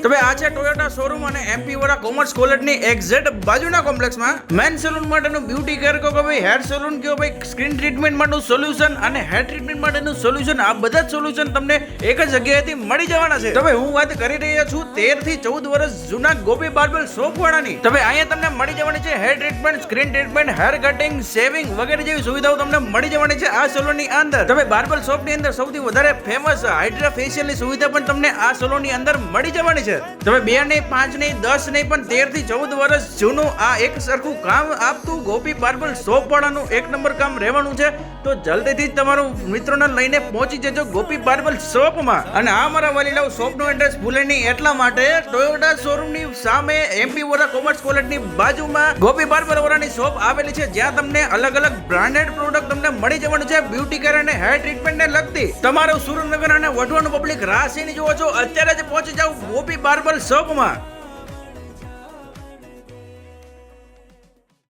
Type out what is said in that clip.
તો ભાઈ આ છે ટોયોટા શોરૂમ અને એમપી વાળા કોમર્સ કોલેજની એક્ઝેક્ટ બાજુના કોમ્પ્લેક્સમાં મેન સલૂન માટેનું બ્યુટી કેર કહો કે ભાઈ હેર સલૂન કહો ભાઈ સ્કિન ટ્રીટમેન્ટ માટેનું સોલ્યુશન અને હેર ટ્રીટમેન્ટ માટેનું સોલ્યુશન, આ બધા જ સોલ્યુશન તમને એક જ જગ્યાએથી મળી જવાના છે. તો ભાઈ હું વાત કરી રહ્યો છું 13 થી 14 વર્ષ જૂના ગોપી બાર્બર શોપ વાળાની. તો ભાઈ અહીંયા તમને મળી જવાની છે hair treatment, skin treatment, hair cutting, shaving વગેરે જેવી સુવિધાઓ તમને મળી જવાની છે આ સલૂનની અંદર. તો ભાઈ બાર્બર શોપની અંદર સૌથી વધારે ફેમસ હાઇડ્રા ફેશિયલની સુવિધા પણ તમને આ સલૂનની અંદર મળી જવાની છે. તમે 2 નહીં 5 નહીં 10 નહીં પણ 13 થી 14 વર્ષ જૂનું આ એક સરખું કામ આપતું ગોપી બાર્બર શોપ વાળાનું એક નંબર કામ રહેવાનું છે. તો જલ્દીથી જ તમારું મિત્રોને લઈને પહોંચી જજો ગોપી બાર્બર શોપમાં. અને આ મારા વાલીલાઓ શોપનું એડ્રેસ ભૂલે નહીં એટલા માટે ટોયોટા શોરૂમની સામે એમપી વોરા કોમર્સ કોલેજની બાજુમાં ગોપી બાર્બર વાળાની શોપ આવેલી છે, જ્યાં તમને અલગ અલગ બ્રાન્ડેડ પ્રોડક્ટ તમને મળી જવાનું છે બ્યુટી કેર અને હેર ટ્રીટમેન્ટને લગતી. તમારું સુરેન્દ્રનગર અને વઢવાનું પબ્લિક રાહ જોવો છો, અત્યારે જ પહોંચી જાવ ગોપી બાર્બર શોપમાં.